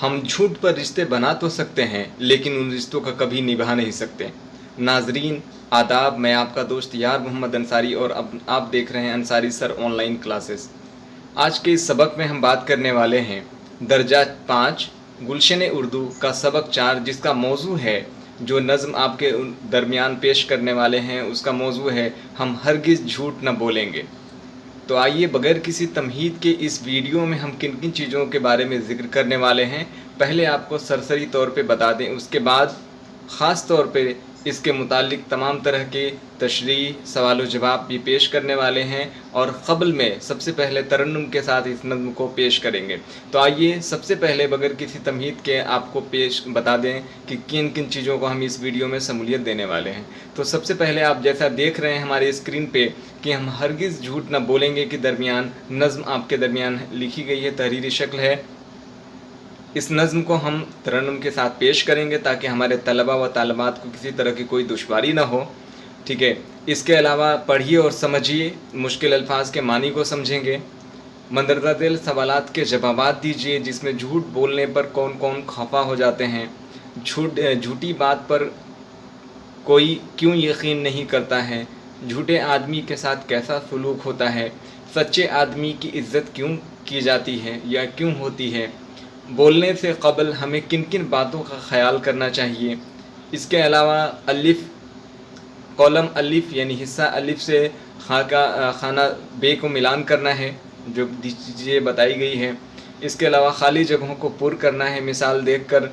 ہم جھوٹ پر رشتے بنا تو سکتے ہیں لیکن ان رشتوں کا کبھی نبھا نہیں سکتے۔ ناظرین آداب، میں آپ کا دوست یار محمد انصاری اور اب آپ دیکھ رہے ہیں انصاری سر آن لائن کلاسز۔ آج کے اس سبق میں ہم بات کرنے والے ہیں درجہ 5 گلشن اردو کا سبق 4، جس کا موضوع ہے، جو نظم آپ کے درمیان پیش کرنے والے ہیں اس کا موضوع ہے ہم ہرگز جھوٹ نہ بولیں گے۔ تو آئیے بغیر کسی تمہید کے اس ویڈیو میں ہم کن کن چیزوں کے بارے میں ذکر کرنے والے ہیں پہلے آپ کو سرسری طور پہ بتا دیں، اس کے بعد خاص طور پہ اس کے متعلق تمام طرح کے تشریح، سوال و جواب بھی پیش کرنے والے ہیں، اور قبل میں سب سے پہلے ترنم کے ساتھ اس نظم کو پیش کریں گے۔ تو آئیے سب سے پہلے بغیر کسی تمہید کے آپ کو بتا دیں کہ کن کن چیزوں کو ہم اس ویڈیو میں شمولیت دینے والے ہیں۔ تو سب سے پہلے آپ جیسا دیکھ رہے ہیں ہمارے اسکرین پہ کہ ہم ہرگز جھوٹ نہ بولیں گے کے درمیان نظم آپ کے درمیان لکھی گئی ہے، تحریری شکل ہے۔ اس نظم کو ہم ترنم کے ساتھ پیش کریں گے تاکہ ہمارے طلبہ و طالبات کو کسی طرح کی کوئی دشواری نہ ہو، ٹھیک ہے۔ اس کے علاوہ پڑھیے اور سمجھیے، مشکل الفاظ کے معنی کو سمجھیں گے، مندرجہ ذیل سوالات کے جوابات دیجیے جس میں جھوٹ بولنے پر کون کون خفا ہو جاتے ہیں، جھوٹی بات پر کوئی کیوں یقین نہیں کرتا ہے، جھوٹے آدمی کے ساتھ کیسا سلوک ہوتا ہے، سچے آدمی کی عزت کیوں کی جاتی ہے یا کیوں ہوتی ہے، بولنے سے قبل ہمیں کن کن باتوں کا خیال کرنا چاہیے۔ اس کے علاوہ کالم الف یعنی حصہ الف سے خانہ بے کو ملان کرنا ہے، جو چیزیں بتائی گئی ہے۔ اس کے علاوہ خالی جگہوں کو پر کرنا ہے، مثال دیکھ کر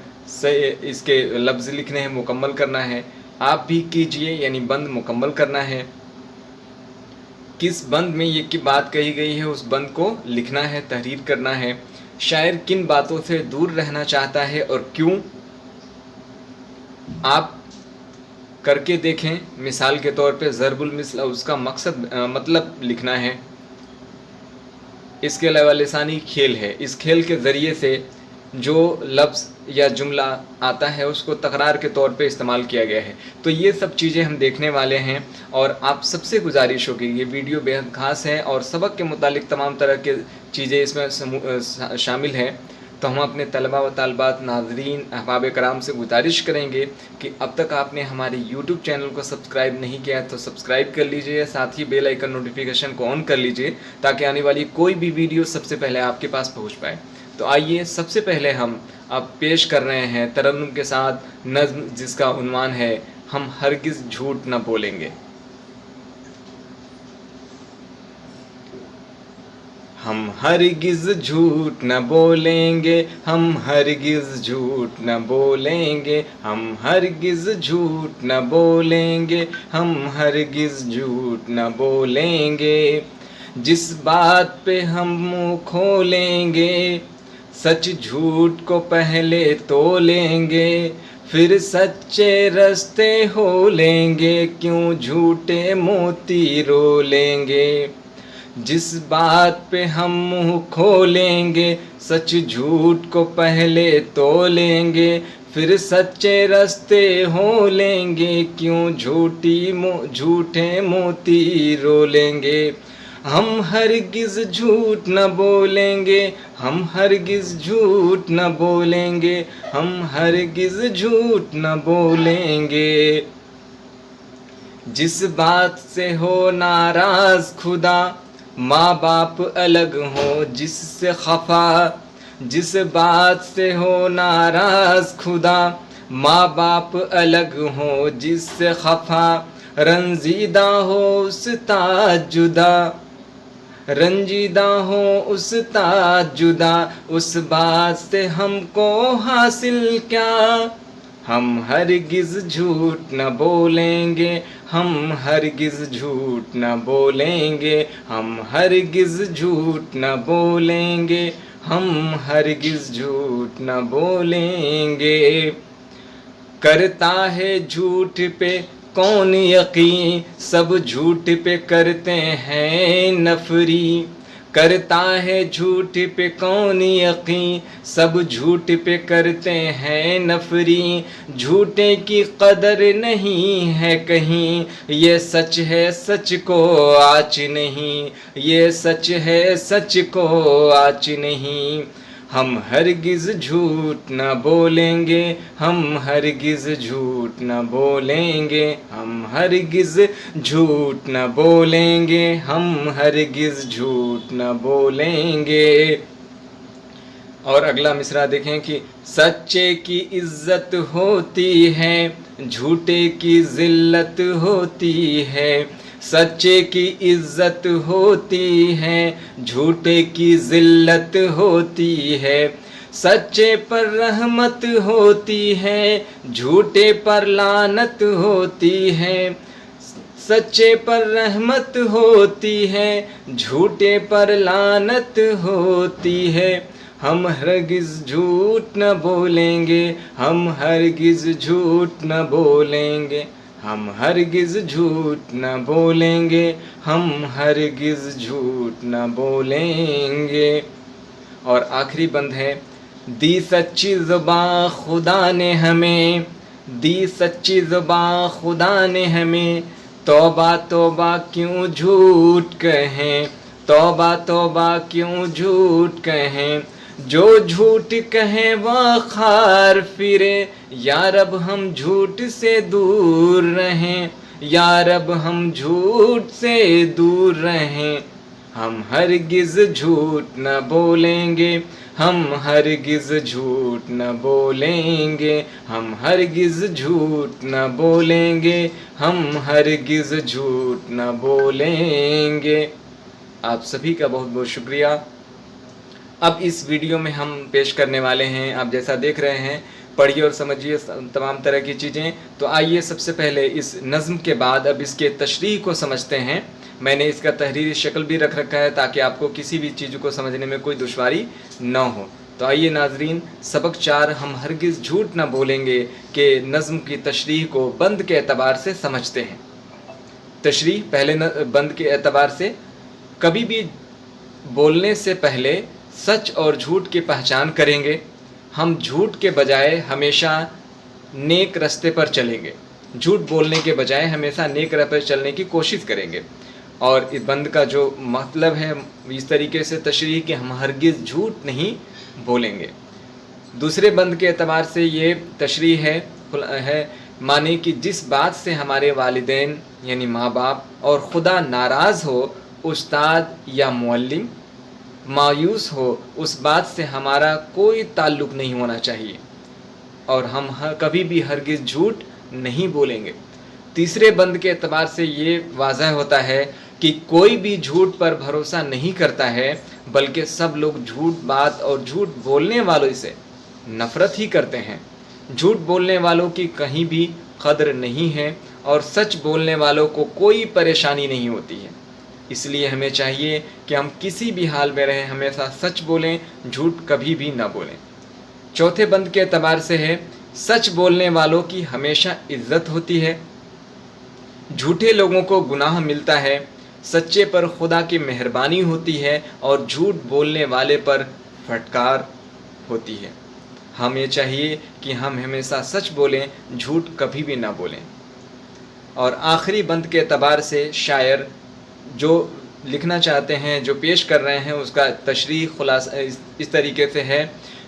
اس کے لفظ لکھنے ہیں، مکمل کرنا ہے۔ آپ بھی کیجئے یعنی بند مکمل کرنا ہے، کس بند میں یہ کی بات کہی گئی ہے اس بند کو لکھنا ہے، تحریر کرنا ہے۔ شاعر کن باتوں سے دور رہنا چاہتا ہے اور کیوں، آپ کر کے دیکھیں۔ مثال کے طور پہ ضرب المثل، اس کا مطلب لکھنا ہے۔ اس کے علاوہ لسانی کھیل ہے، اس کھیل کے ذریعے سے جو لفظ یا جملہ آتا ہے اس کو تکرار کے طور پہ استعمال کیا گیا ہے۔ تو یہ سب چیزیں ہم دیکھنے والے ہیں، اور آپ سب سے گزارش ہوگی، یہ ویڈیو بے حد خاص ہے اور سبق کے متعلق تمام طرح کے چیزیں اس میں شامل ہیں۔ تو ہم اپنے طلبہ و طالبات، ناظرین، احباب کرام سے گزارش کریں گے کہ اب تک آپ نے ہمارے یوٹیوب چینل کو سبسکرائب نہیں کیا تو سبسکرائب کر لیجئے، ساتھ ہی بیل آئیکن نوٹیفیکیشن کو آن کر لیجئے تاکہ آنے والی کوئی بھی ویڈیو سب سے پہلے آپ کے پاس پہنچ پائے۔ تو آئیے سب سے پہلے ہم اب پیش کر رہے ہیں ترنم کے ساتھ نظم، جس کا عنوان ہے ہم ہرگز جھوٹ نہ بولیں گے۔ ہم ہرگز جھوٹ نہ بولیں گے، ہم ہرگز جھوٹ نہ بولیں گے، ہم ہرگز جھوٹ نہ بولیں گے، ہم ہرگز جھوٹ نہ بولیں گے۔ جس بات پہ ہم منہ کھولیں گے، سچ جھوٹ کو پہلے تولیں گے، پھر سچے رستے ہو لیں گے، کیوں جھوٹے موتی رو لیں گے۔ جس بات پہ ہم منہ کھولیں گے، سچ جھوٹ کو پہلے تولیں گے، پھر سچے رستے ہو لیں گے، کیوں جھوٹے موتی رو لیں گے۔ ہم ہرگز جھوٹ نہ بولیں گے، ہم ہرگز جھوٹ نہ بولیں گے، ہم ہرگز جھوٹ نہ بولیں گے۔ جس بات سے ہو ناراض خدا، ماں باپ الگ ہوں جس سے خفا، جس بات سے ہو ناراض خدا، ماں باپ الگ ہوں جس سے خفا، رنجیدہ ہو استاد جدا، رنجیدہ ہو استاد جدا، اس بات سے ہم کو حاصل کیا۔ ہم ہرگز جھوٹ نہ بولیں گے، ہم ہرگز جھوٹ نہ بولیں گے، ہم ہرگز جھوٹ نہ بولیں گے، ہم ہرگز جھوٹ نہ بولیں گے۔ کرتا ہے جھوٹ پہ کون یقین، سب جھوٹ پہ کرتے ہیں نفری۔ کرتا ہے جھوٹ پہ کون یقین، سب جھوٹ پہ کرتے ہیں نفری۔ جھوٹے کی قدر نہیں ہے کہیں، یہ سچ ہے سچ کو آنچ نہیں، یہ سچ ہے سچ کو آنچ نہیں۔ हम हरगिज़ झूठ न बोलेंगे, हम हरगिज़ झूठ न बोलेंगे, हम हरगिज़ झूठ न बोलेंगे, हम हरगिज़ झूठ न बोलेंगे। और अगला मिसरा देखें कि सच्चे की इज्जत होती है, झूठे की जिल्लत होती है। सच्चे की इज्जत होती है, झूठे की जिल्लत होती है। सच्चे पर रहमत होती है, झूठे पर लानत होती है। सच्चे पर रहमत होती है, झूठे पर लानत होती है। हम हरगिज़ झूठ न बोलेंगे, हम हरगिज़ झूठ न बोलेंगे, हम हरगिज़ झूठ न बोलेंगे, हम हरगिज़ झूठ न बोलेंगे। और आखिरी बंद है, दी सच्ची ज़ुबां खुदा ने हमें, दी सच्ची ज़ुबां खुदा ने हमें, तौबा तौबा क्यों झूठ कहें, तौबा तौबा क्यों झूठ कहें। जो झूठ कहें वह खार फिरे, या रब हम झूठ से दूर रहें, या रब हम झूठ से दूर रहें। हम हरगिज़ झूठ न बोलेंगे, हम हरगिज़ झूठ न बोलेंगे, हम हरगिज़ झूठ न बोलेंगे, हम हरगिज़ झूठ न बोलेंगे। आप सभी का बहुत बहुत शुक्रिया। अब इस वीडियो में हम पेश करने वाले हैं, आप जैसा देख रहे हैं, पढ़िए और समझिए तमाम तरह की चीज़ें। तो आइए सबसे पहले इस नज़्म के बाद अब इसके तशरीह को समझते हैं। मैंने इसका तहरीरी शक्ल भी रख रखा है ताकि आपको किसी भी चीज़ को समझने में कोई दुश्वारी न हो। तो आइए नाजरीन, सबक 4 हम हरगिज़ झूठ न बोलेंगे के नज़्म की तशरीह को बंद के एतबार से समझते हैं। तशरीह पहले बंद के एतबार से, कभी भी बोलने से पहले सच और झूठ की पहचान करेंगे। हम झूठ के बजाय हमेशा नेक रास्ते पर चलेंगे, झूठ बोलने के बजाय हमेशा नेक रास्ते पर चलने की कोशिश करेंगे। और इस बंद का जो मतलब है इस तरीके से तशरीह कि हम हरगिज़ झूठ नहीं बोलेंगे। दूसरे बंद के एतबार से ये तशरीह है माने कि जिस बात से हमारे वालिदैन यानी माँ बाप और खुदा नाराज़ हो, उस्ताद या मुअल्लिम मायूस हो, उस बात से हमारा कोई ताल्लुक़ नहीं होना चाहिए और हम कभी भी हरगिज़ झूठ नहीं बोलेंगे। तीसरे बंद के एतबार से ये वाज़ह होता है कि कोई भी झूठ पर भरोसा नहीं करता है, बल्कि सब लोग झूठ बात और झूठ बोलने वालों से नफ़रत ही करते हैं। झूठ बोलने वालों की कहीं भी कदर नहीं है और सच बोलने वालों को कोई परेशानी नहीं होती है। इसलिए हमें चाहिए कि हम किसी भी हाल में रहें हमेशा सच बोलें, झूठ कभी भी ना बोलें। चौथे बंद के एतबार से है, सच बोलने वालों की हमेशा इज्जत होती है, झूठे लोगों को गुनाह मिलता है, सच्चे पर खुदा की मेहरबानी होती है और झूठ बोलने वाले पर फटकार होती है। हमें चाहिए कि हम हमेशा सच बोलें, झूठ कभी भी ना बोलें। और आखिरी बंद के एतबार से शायर जो लिखना चाहते हैं, जो पेश कर रहे हैं, उसका तशरीह खुलासा इस तरीके से है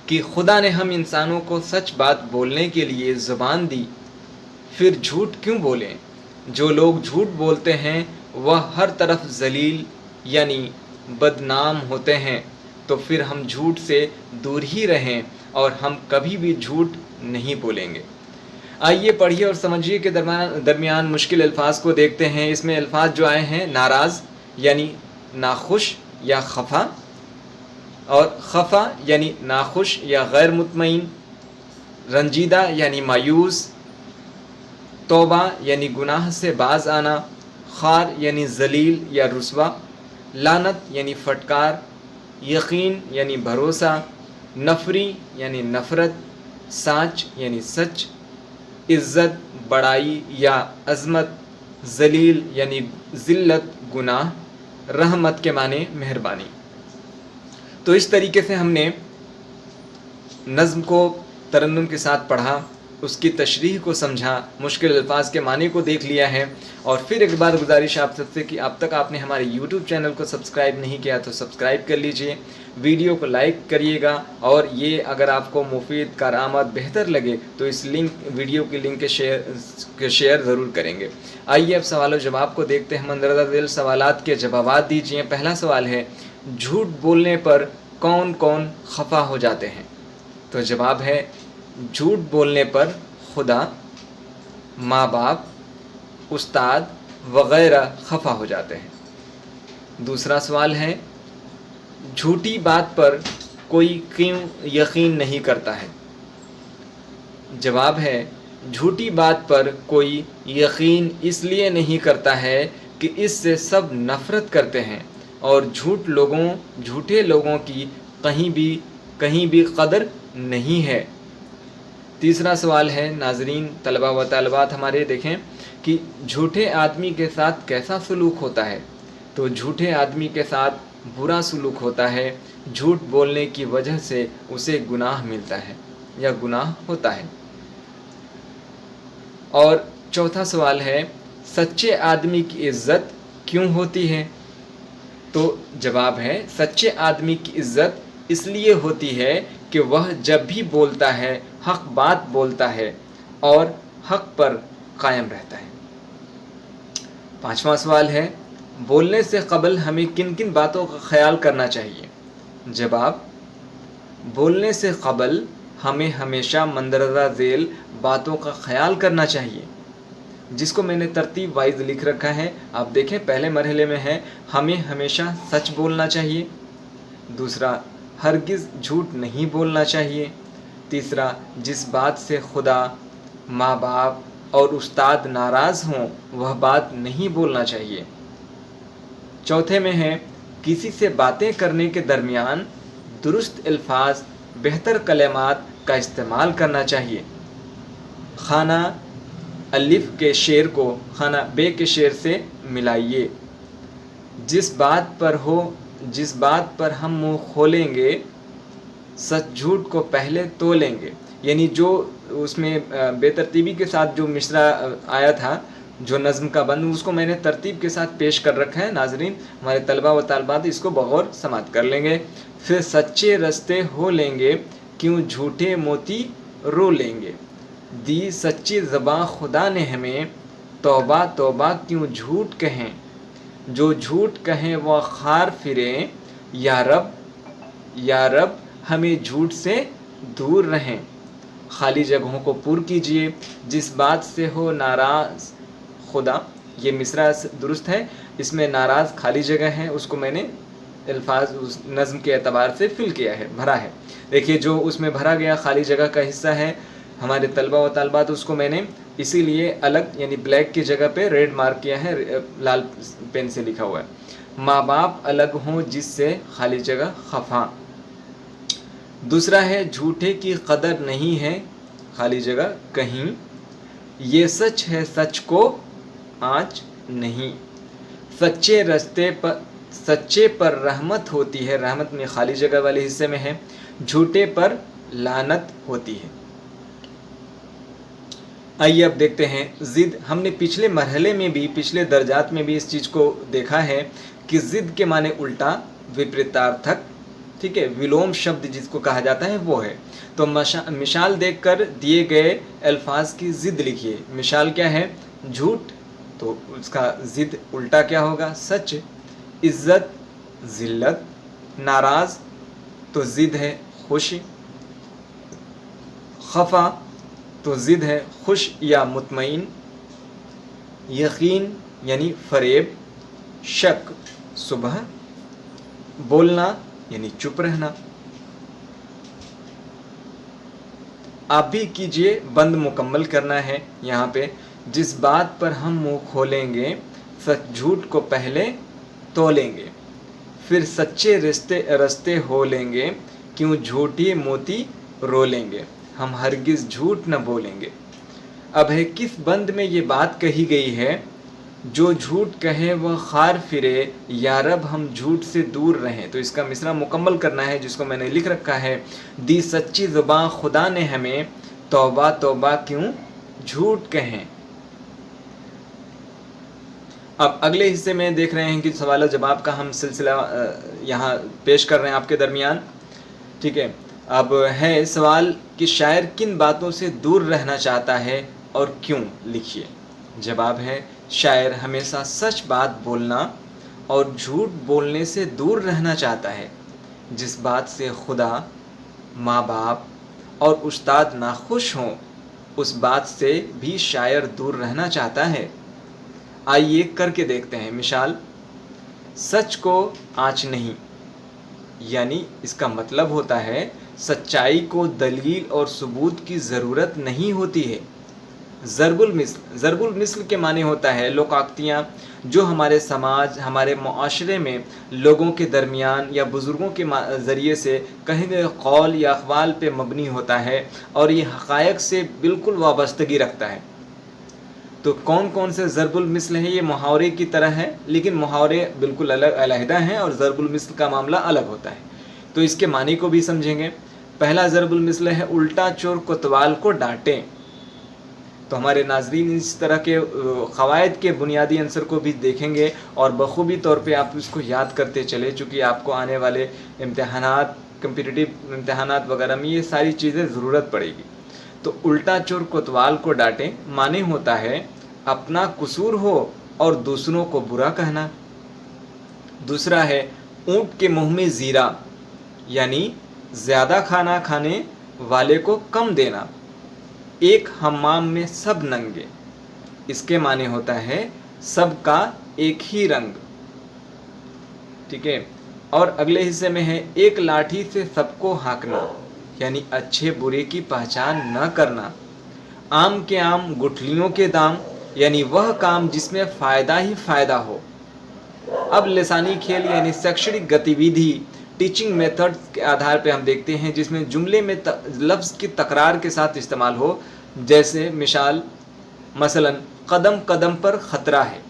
कि खुदा ने हम इंसानों को सच बात बोलने के लिए ज़ुबान दी, फिर झूठ क्यों बोलें। जो लोग झूठ बोलते हैं वह हर तरफ जलील यानी बदनाम होते हैं, तो फिर हम झूठ से दूर ही रहें और हम कभी भी झूठ नहीं बोलेंगे। आइए पढ़िए और समझिए के दरमियान मुश्किल अल्फाज को देखते हैं। इसमें अल्फाज जो आए हैं, नाराज़ यानी नाखुश या खफा, और खफा यानी नाखुश या गैर मुतमईन, रंजीदा यानी मायूस, तौबा यानी गुनाह से बाज आना, खार यानी जलील या रुस्वा, लानत यानी फटकार, यकीन यानी भरोसा, नफरी यानी नफ़रत, साच यानी सच, इज़्ज़त बड़ाई या अज़मत, जलील यानी ज़िल्लत गुनाह, रहमत के माने मेहरबानी। तो इस तरीके से हमने नज़्म को तरन्नुम के साथ पढ़ा اس کی تشریح کو سمجھا، مشکل الفاظ کے معنی کو دیکھ لیا ہے. اور پھر ایک بار گزارش آپ سب سے کہ اب تک آپ نے ہمارے یوٹیوب چینل کو سبسکرائب نہیں کیا تو سبسکرائب کر لیجئے، ویڈیو کو لائک کریے گا، اور یہ اگر آپ کو مفید، کارآمد، بہتر لگے تو اس ویڈیو کی لنک کے شیئر ضرور کریں گے. آئیے اب سوال و جواب کو دیکھتے ہیں. مندرجہ ذیل سوالات کے جوابات دیجیے. پہلا سوال ہے، جھوٹ بولنے پر کون کون خفا ہو جاتے ہیں؟ تو جواب ہے، جھوٹ بولنے پر خدا، ماں باپ، استاد وغیرہ خفا ہو جاتے ہیں. دوسرا سوال ہے، جھوٹی بات پر کوئی کیوں یقین نہیں کرتا ہے؟ جواب ہے، جھوٹی بات پر کوئی یقین اس لیے نہیں کرتا ہے کہ اس سے سب نفرت کرتے ہیں اور جھوٹے لوگوں کی کہیں بھی قدر نہیں ہے. تیسرا سوال ہے، ناظرین، طلبہ و طالبات ہمارے دیکھیں کہ جھوٹے آدمی کے ساتھ کیسا سلوک ہوتا ہے؟ تو جھوٹے آدمی کے ساتھ برا سلوک ہوتا ہے. جھوٹ بولنے کی وجہ سے اسے گناہ ملتا ہے یا گناہ ہوتا ہے. اور چوتھا سوال ہے، سچے آدمی کی عزت کیوں ہوتی ہے؟ تو جواب ہے، سچے آدمی کی عزت اس لیے ہوتی ہے کہ وہ جب بھی بولتا ہے حق بات بولتا ہے اور حق پر قائم رہتا ہے. پانچواں سوال ہے، بولنے سے قبل ہمیں کن کن باتوں کا خیال کرنا چاہیے؟ جواب، بولنے سے قبل ہمیں ہمیشہ مندرجہ ذیل باتوں کا خیال کرنا چاہیے، جس کو میں نے ترتیب وائز لکھ رکھا ہے. آپ دیکھیں، پہلے مرحلے میں ہے ہمیں ہمیشہ سچ بولنا چاہیے. دوسرا، ہرگز جھوٹ نہیں بولنا چاہیے. تیسرا، جس بات سے خدا، ماں باپ اور استاد ناراض ہوں وہ بات نہیں بولنا چاہیے. چوتھے میں ہے، کسی سے باتیں کرنے کے درمیان درست الفاظ، بہتر کلمات کا استعمال کرنا چاہیے. خانہ الف کے شعر کو خانہ بے کے شعر سے ملائیے. جس بات پر ہم منہ کھولیں گے سچ جھوٹ کو پہلے تولیں گے. یعنی جو اس میں بے ترتیبی کے ساتھ جو مصرع آیا تھا، جو نظم کا بند، اس کو میں نے ترتیب کے ساتھ پیش کر رکھا ہے. ناظرین، ہمارے طلبہ و طالبات اس کو بغور سماعت کر لیں گے. پھر سچے رستے ہو لیں گے، کیوں جھوٹے موتی رو لیں گے. دی سچی زباں خدا نے ہمیں، توبہ توبہ کیوں جھوٹ کہیں. جو جھوٹ کہیں وہ خار پھریں، یا رب ہمیں جھوٹ سے دور رہیں. خالی جگہوں کو پر کیجئے. جس بات سے ہو ناراض خدا، یہ مصرع درست ہے، اس میں ناراض خالی جگہ ہے، اس کو میں نے الفاظ اس نظم کے اعتبار سے فل کیا ہے، بھرا ہے. دیکھیے، جو اس میں بھرا گیا خالی جگہ کا حصہ ہے ہمارے طلبہ و طالبات، اس کو میں نے اسی لیے الگ یعنی بلیک کی جگہ پہ ریڈ مارک کیا ہے، لال پین سے لکھا ہوا ہے. ماں باپ الگ ہوں جس سے خالی جگہ خفا. دوسرا ہے، جھوٹے کی قدر نہیں ہے خالی جگہ کہیں. یہ سچ ہے سچ کو آنچ نہیں. سچے پر رحمت ہوتی ہے، رحمت میں خالی جگہ والے حصے میں ہے. جھوٹے پر لعنت ہوتی ہے. آئیے اب دیکھتے ہیں ضد. ہم نے پچھلے مرحلے میں بھی، پچھلے درجات میں بھی اس چیز کو دیکھا ہے کہ ضد کے معنی الٹا، وپریتارتھک، ٹھیک ہے، ولوم شبد جس کو کہا جاتا ہے وہ ہے. تو مثال دیکھ کر دیے گئے الفاظ کی ضد لکھیے. مثال کیا ہے؟ جھوٹ، تو اس کا ضد الٹا کیا ہوگا؟ سچ. عزت ذلت. ناراض، تو ضد ہے خوش. خفا، تو ضد ہے خوش یا مطمئن. یقین یعنی فریب. شک صبح. بولنا یعنی چپ رہنا. آپ بھی کیجئے، بند مکمل کرنا ہے یہاں پہ. جس بات پر ہم منہ کھولیں گے سچ جھوٹ کو پہلے تولیں گے. پھر سچے رستے ہو لیں گے، کیوں جھوٹی موتی رو لیں گے. ہم ہرگز جھوٹ نہ بولیں گے. اب ہے کس بند میں یہ بات کہی گئی ہے؟ جو جھوٹ کہے وہ خار پھرے، یا رب ہم جھوٹ سے دور رہیں. تو اس کا مصرع مکمل کرنا ہے جس کو میں نے لکھ رکھا ہے. دی سچی زباں خدا نے ہمیں، तौबा तौबा क्यों झूठ कहें। अब अगले हिस्से में देख रहे हैं कि सवाल जवाब का हम सिलसिला यहाँ पेश कर रहे हैं आपके दरमियान। ठीक है, अब है सवाल कि शायर किन बातों से दूर रहना चाहता है और क्यों, लिखिए। जवाब है शायर हमेशा सच बात बोलना और झूठ बोलने से दूर रहना चाहता है। जिस बात से खुदा, माँ बाप और उस्ताद नाखुश हों, उस बात से भी शायर दूर रहना चाहता है। आइए करके देखते हैं। मिसाल, सच को आँच नहीं, यानी इसका मतलब होता है सच्चाई को दलील और सबूत की ज़रूरत नहीं होती है। ज़रबुल मिस्ल के माने होता है लोकाक्तियाँ, जो हमारे समाज, हमारे मुआशरे में लोगों के दरमियान या बुज़ुर्गों के ज़रिए से कहे गए कौल या अक़वाल पे मबनी होता है और ये हक़ायक़ से बिल्कुल वाबस्तगी रखता है। तो कौन कौन से ज़रबुल मिस्ल है? ये मुहावरे की तरह है, लेकिन मुहावरे बिल्कुल अलग हैं और ज़रबुल मिस्ल का मामला अलग होता है। तो इसके मानी को भी समझेंगे। पहला ज़रबुल मिस्ल है उल्टा चोर कोतवाल को डांटें। तो हमारे नाज़रीन इस तरह के क़वायद के बुनियादी अंसर को भी देखेंगे और बखूबी तौर पे आप इसको याद करते चले, चूँकि आपको आने वाले इम्तहानात, कम्पिटिटिव इम्तहानात वगैरह में ये सारी चीज़ें ज़रूरत पड़ेगी। तो उल्टा चोर कोतवाल को डांटें माने होता है अपना कसूर हो और दूसरों को बुरा कहना। दूसरा है ऊँट के मुँह में ज़ीरा, यानी ज़्यादा खाना खाने वाले को कम देना। एक हम्माम में सब नंगे, इसके माने होता है सबका एक ही रंग। ठीक है, और अगले हिस्से में है एक लाठी से सबको हाँकना, यानी अच्छे बुरे की पहचान न करना। आम के आम गुठलियों के दाम, यानी वह काम जिसमें फ़ायदा ही फ़ायदा हो। अब लिसानी खेल यानी शैक्षणिक गतिविधि, टीचिंग मेथड के आधार पे हम देखते हैं जिसमें जुमले में लफ्ज़ की तकरार के साथ इस्तेमाल हो। जैसे मिसाल, मसलन कदम कदम पर ख़तरा है।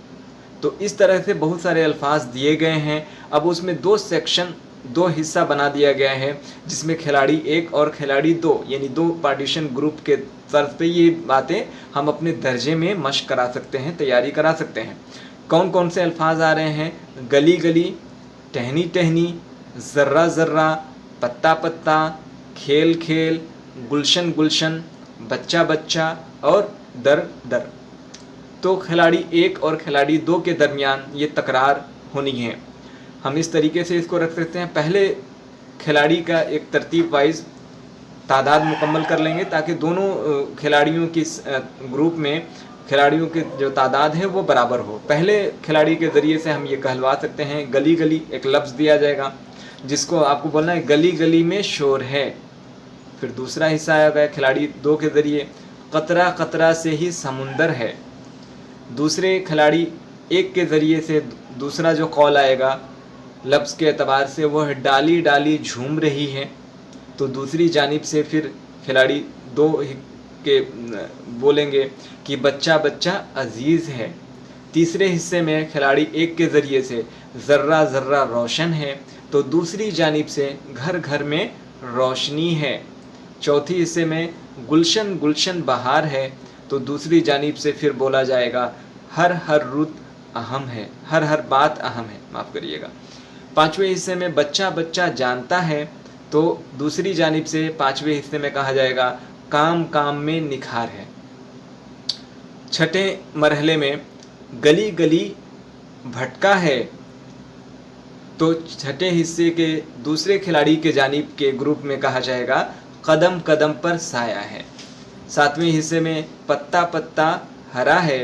तो इस तरह से बहुत सारे अल्फाज दिए गए हैं। अब उसमें दो हिस्सा बना दिया गया है, जिसमें खिलाड़ी 1 और खिलाड़ी 2, यानी 2 पार्टीशन ग्रुप के तर्ज पे ये बातें हम अपने दर्जे में मश्क करा सकते हैं, तैयारी करा सकते हैं। कौन कौन से अल्फाज आ रहे हैं? गली गली, टहनी टहनी, ज़र्रा ज़र्रा, पत्ता पत्ता, खेल खेल, गुलशन गुलशन, बच्चा बच्चा और दर दर। तो खिलाड़ी 1 और खिलाड़ी 2 के दरमियान ये तकरार होनी है। हम इस तरीके से इसको रख सकते हैं। पहले खिलाड़ी का एक तरतीब वाइज तादाद मुकम्मल कर लेंगे ताकि दोनों खिलाड़ियों की ग्रुप में खिलाड़ियों की जो तादाद है वो बराबर हो। पहले खिलाड़ी के ज़रिए से हम ये कहलवा सकते हैं गली गली, एक लफ्ज़ दिया जाएगा जिसको आपको बोलना है गली गली में शोर है। फिर दूसरा हिस्सा आएगा खिलाड़ी 2 के ज़रिए, कतरा कतरा से ही समुंदर है। दूसरे खिलाड़ी 1 के ज़रिए से दूसरा जो कौल आएगा लफ्ज़ के एतबार से वह डाली डाली झूम रही है। तो दूसरी जानिब से फिर खिलाड़ी 2 के बोलेंगे कि बच्चा बच्चा अजीज़ है। तीसरे हिस्से में खिलाड़ी 1 के ज़रिए से ज़र्रा ज़र्रा रोशन है, तो दूसरी जानिब से घर घर में रोशनी है। चौथी हिस्से में गुलशन गुलशन बहार है, तो दूसरी जानिब से फिर बोला जाएगा हर हर रुत अहम है, हर हर बात अहम है, माफ़ करिएगा। पाँचवें हिस्से में बच्चा बच्चा जानता है, तो दूसरी जानिब से पाँचवें हिस्से में कहा जाएगा काम काम में निखार है। छठे मरहले में गली गली भटका है, तो छठे हिस्से के दूसरे खिलाड़ी के जानिब के ग्रुप में कहा जाएगा कदम कदम पर साया है। सातवें हिस्से में पत्ता पत्ता हरा है,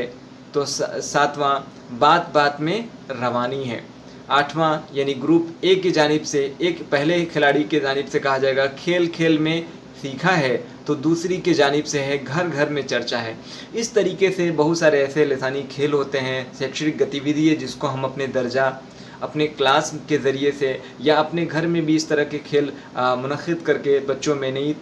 तो सातवां बात बात में रवानी है। आठवां यानी ग्रुप ए की जानिब से एक पहले खिलाड़ी के जानिब से कहा जाएगा खेल खेल में सीखा है, तो दूसरी की जानिब से है घर घर में चर्चा है। इस तरीके से बहुत सारे ऐसे लिसानी खेल होते हैं, शैक्षणिक गतिविधि है जिसको हम अपने दर्जा अपने क्लास के ज़रिए से या अपने घर में भी इस तरह के खेल मुनक़िद करके बच्चों में नई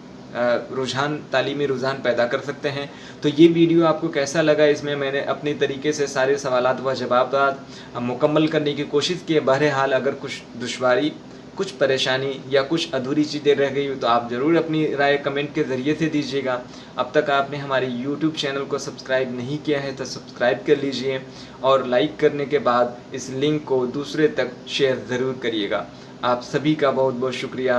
रुझान, तालीमी रुझान पैदा कर सकते हैं। तो ये वीडियो आपको कैसा लगा? इसमें मैंने अपनी तरीके से सारे सवालात व जवाब मुकम्मल करने की कोशिश की है। बहरहाल अगर कुछ दुश्वारी کچھ پریشانی یا کچھ ادھوری چیزیں رہ گئی تو آپ ضرور اپنی رائے کمنٹ کے ذریعے سے دیجیے گا۔ اب تک آپ نے ہمارے یوٹیوب چینل کو سبسکرائب نہیں کیا ہے تو سبسکرائب کر لیجئے، اور لائک کرنے کے بعد اس لنک کو دوسرے تک شیئر ضرور کریے گا۔ آپ سبھی کا بہت بہت شکریہ۔